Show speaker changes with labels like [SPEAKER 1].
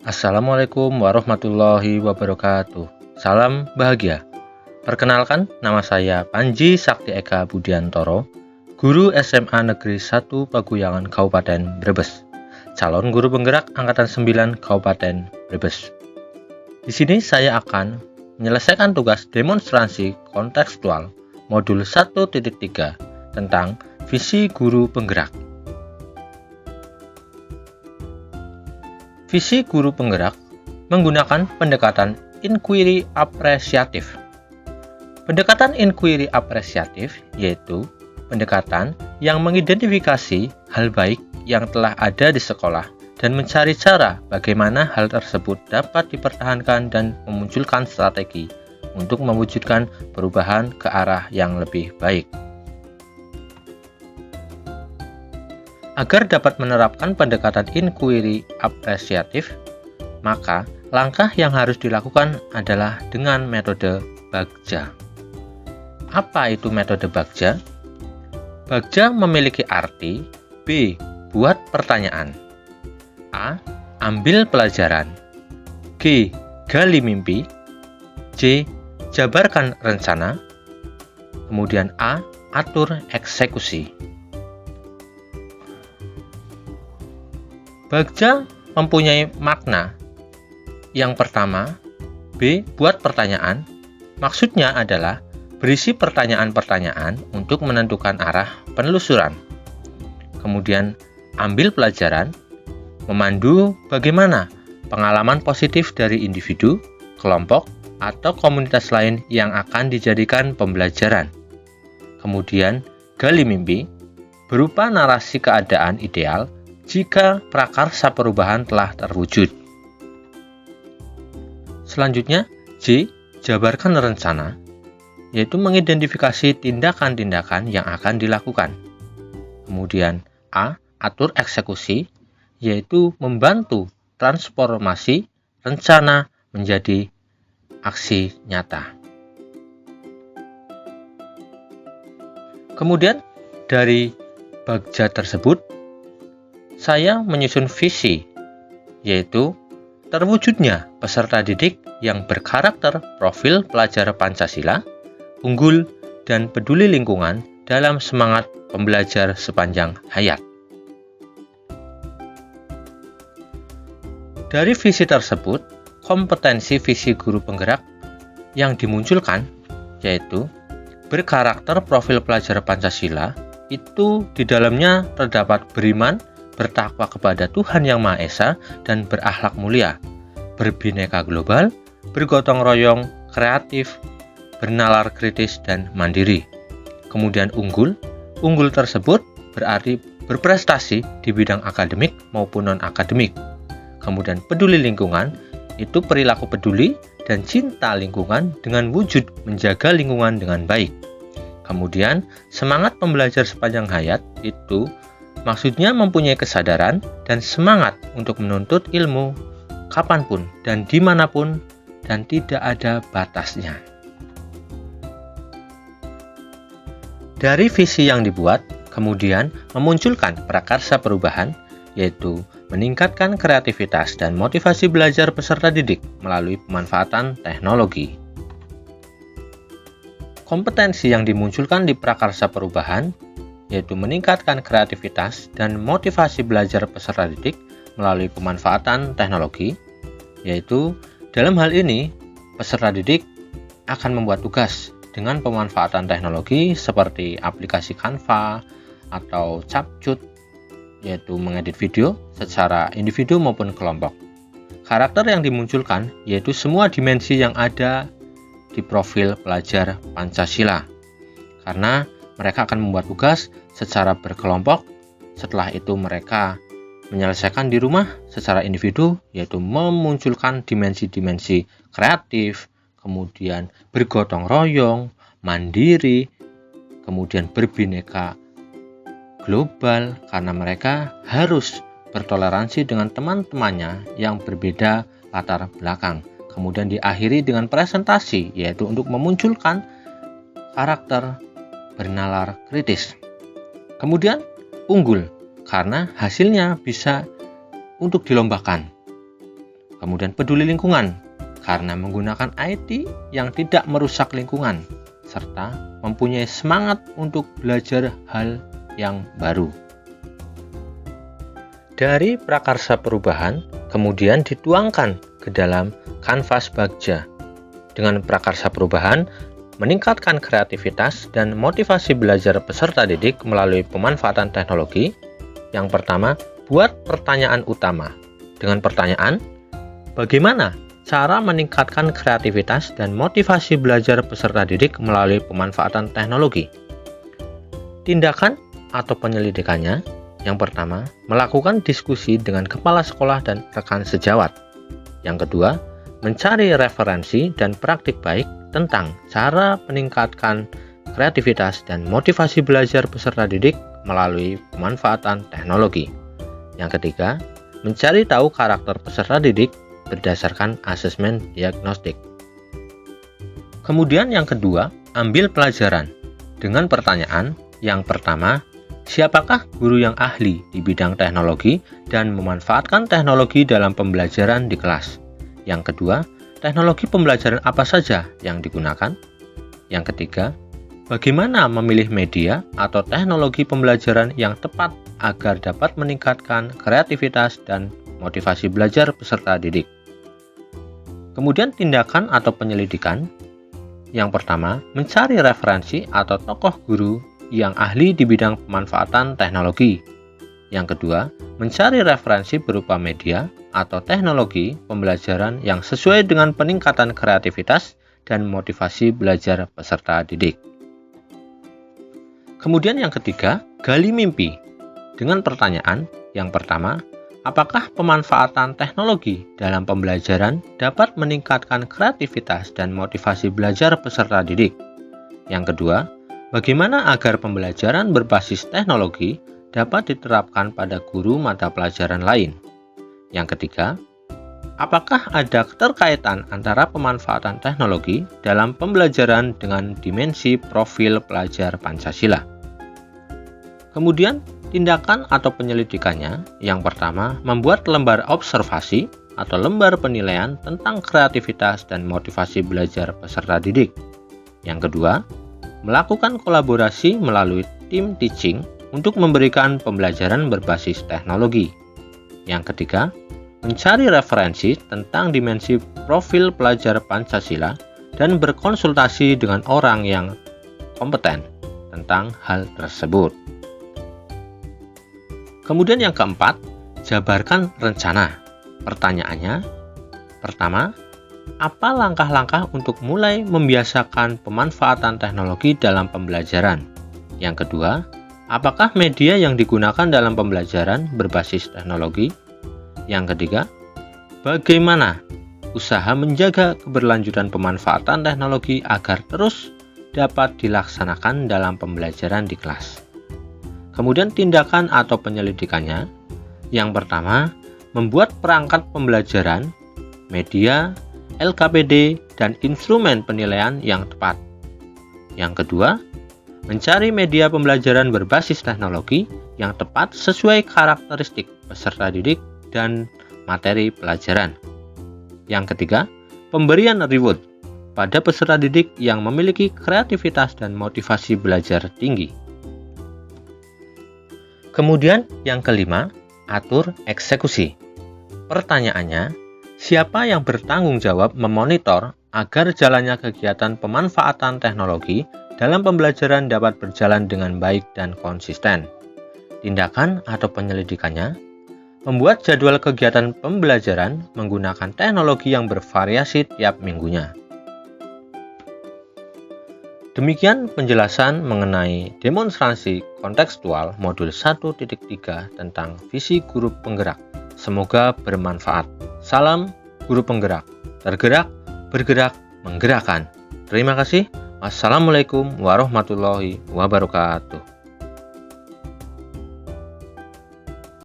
[SPEAKER 1] Assalamualaikum warahmatullahi wabarakatuh. Salam bahagia. Perkenalkan, nama saya Panji Sakti Eka Budiantoro, guru SMA Negeri 1 Paguyangan Kabupaten Brebes, calon guru penggerak Angkatan 9 Kabupaten Brebes. Di sini saya akan menyelesaikan tugas demonstrasi kontekstual modul 1.3 tentang visi guru penggerak. Visi guru penggerak menggunakan pendekatan inquiry apresiatif. Pendekatan inquiry apresiatif yaitu pendekatan yang mengidentifikasi hal baik yang telah ada di sekolah dan mencari cara bagaimana hal tersebut dapat dipertahankan dan memunculkan strategi untuk mewujudkan perubahan ke arah yang lebih baik. Agar dapat menerapkan pendekatan inquiry apresiatif, maka langkah yang harus dilakukan adalah dengan metode Bagja. Apa itu metode Bagja? Bagja memiliki arti B. Buat pertanyaan, A. Ambil pelajaran, G. Gali mimpi, C. Jabarkan rencana, kemudian A. Atur eksekusi. Bagja mempunyai makna. Yang pertama, B. Buat pertanyaan. Maksudnya adalah berisi pertanyaan-pertanyaan untuk menentukan arah penelusuran. Kemudian, ambil pelajaran, memandu bagaimana pengalaman positif dari individu, kelompok, atau komunitas lain yang akan dijadikan pembelajaran. Kemudian, gali mimpi, berupa narasi keadaan ideal jika prakarsa perubahan telah terwujud. Selanjutnya, J. Jabarkan rencana, yaitu mengidentifikasi tindakan-tindakan yang akan dilakukan. Kemudian, A. Atur eksekusi, yaitu membantu transformasi rencana menjadi aksi nyata. Kemudian, dari Bagja tersebut, saya menyusun visi, yaitu terwujudnya peserta didik yang berkarakter profil pelajar Pancasila, unggul, dan peduli lingkungan dalam semangat pembelajar sepanjang hayat. Dari visi tersebut, kompetensi visi guru penggerak yang dimunculkan, yaitu berkarakter profil pelajar Pancasila, itu di dalamnya terdapat beriman, bertakwa kepada Tuhan Yang Maha Esa, dan berakhlak mulia, berbineka global, bergotong royong, kreatif, bernalar kritis, dan mandiri. Kemudian unggul tersebut berarti berprestasi di bidang akademik maupun non-akademik. Kemudian peduli lingkungan, itu perilaku peduli dan cinta lingkungan dengan wujud menjaga lingkungan dengan baik. Kemudian semangat pembelajar sepanjang hayat, itu maksudnya mempunyai kesadaran dan semangat untuk menuntut ilmu kapanpun dan dimanapun dan tidak ada batasnya. Dari visi yang dibuat, kemudian memunculkan prakarsa perubahan, yaitu meningkatkan kreativitas dan motivasi belajar peserta didik melalui pemanfaatan teknologi. Kompetensi yang dimunculkan di prakarsa perubahan yaitu meningkatkan kreativitas dan motivasi belajar peserta didik melalui pemanfaatan teknologi, yaitu dalam hal ini peserta didik akan membuat tugas dengan pemanfaatan teknologi seperti aplikasi Canva atau Capcut, yaitu mengedit video secara individu maupun kelompok. Karakter yang dimunculkan yaitu semua dimensi yang ada di profil pelajar Pancasila, karena mereka akan membuat tugas secara berkelompok. Setelah itu mereka menyelesaikan di rumah secara individu, yaitu memunculkan dimensi-dimensi kreatif, kemudian bergotong royong, mandiri, kemudian berbineka global, karena mereka harus bertoleransi dengan teman-temannya yang berbeda latar belakang. Kemudian diakhiri dengan presentasi, yaitu untuk memunculkan karakter bernalar kritis. Kemudian unggul karena hasilnya bisa untuk dilombakan. Kemudian peduli lingkungan, karena menggunakan IT yang tidak merusak lingkungan, serta mempunyai semangat untuk belajar hal yang baru. Dari prakarsa perubahan, kemudian dituangkan ke dalam kanvas bagja. Dengan prakarsa perubahan, meningkatkan kreativitas dan motivasi belajar peserta didik melalui pemanfaatan teknologi. Yang pertama, buat pertanyaan utama. Dengan pertanyaan, bagaimana cara meningkatkan kreativitas dan motivasi belajar peserta didik melalui pemanfaatan teknologi? Tindakan atau penyelidikannya, yang pertama, melakukan diskusi dengan kepala sekolah dan rekan sejawat. Yang kedua, mencari referensi dan praktik baik tentang cara meningkatkan kreativitas dan motivasi belajar peserta didik melalui pemanfaatan teknologi. Yang ketiga, mencari tahu karakter peserta didik berdasarkan asesmen diagnostik. Kemudian yang kedua, ambil pelajaran dengan pertanyaan. Yang pertama, siapakah guru yang ahli di bidang teknologi dan memanfaatkan teknologi dalam pembelajaran di kelas? Yang kedua, teknologi pembelajaran apa saja yang digunakan? Yang ketiga, bagaimana memilih media atau teknologi pembelajaran yang tepat agar dapat meningkatkan kreativitas dan motivasi belajar peserta didik. Kemudian tindakan atau penyelidikan. Yang pertama, mencari referensi atau tokoh guru yang ahli di bidang pemanfaatan teknologi. Yang kedua, mencari referensi berupa media atau teknologi pembelajaran yang sesuai dengan peningkatan kreativitas dan motivasi belajar peserta didik. Kemudian yang ketiga, gali mimpi. Dengan pertanyaan, yang pertama, apakah pemanfaatan teknologi dalam pembelajaran dapat meningkatkan kreativitas dan motivasi belajar peserta didik? Yang kedua, bagaimana agar pembelajaran berbasis teknologi dapat diterapkan pada guru mata pelajaran lain? Yang ketiga, apakah ada keterkaitan antara pemanfaatan teknologi dalam pembelajaran dengan dimensi profil pelajar Pancasila? Kemudian, tindakan atau penyelidikannya, yang pertama, membuat lembar observasi atau lembar penilaian tentang kreativitas dan motivasi belajar peserta didik. Yang kedua, melakukan kolaborasi melalui tim teaching untuk memberikan pembelajaran berbasis teknologi. Yang ketiga, mencari referensi tentang dimensi profil pelajar Pancasila dan berkonsultasi dengan orang yang kompeten tentang hal tersebut. Kemudian yang keempat, jabarkan rencana. Pertanyaannya, pertama, apa langkah-langkah untuk mulai membiasakan pemanfaatan teknologi dalam pembelajaran? Yang kedua, apakah media yang digunakan dalam pembelajaran berbasis teknologi? Yang ketiga, bagaimana usaha menjaga keberlanjutan pemanfaatan teknologi agar terus dapat dilaksanakan dalam pembelajaran di kelas? Kemudian tindakan atau penyelidikannya. Yang pertama, membuat perangkat pembelajaran, media, LKPD, dan instrumen penilaian yang tepat. Yang kedua, mencari media pembelajaran berbasis teknologi yang tepat sesuai karakteristik peserta didik dan materi pelajaran. Yang ketiga, pemberian reward pada peserta didik yang memiliki kreativitas dan motivasi belajar tinggi. Kemudian yang kelima, atur eksekusi. Pertanyaannya, siapa yang bertanggung jawab memonitor agar jalannya kegiatan pemanfaatan teknologi dalam pembelajaran dapat berjalan dengan baik dan konsisten? Tindakan atau penyelidikannya, membuat jadwal kegiatan pembelajaran menggunakan teknologi yang bervariasi tiap minggunya. Demikian penjelasan mengenai demonstrasi kontekstual modul 1.3 tentang visi guru penggerak. Semoga bermanfaat. Salam guru penggerak. Tergerak, bergerak, menggerakkan. Terima kasih. Wassalamualaikum warahmatullahi wabarakatuh.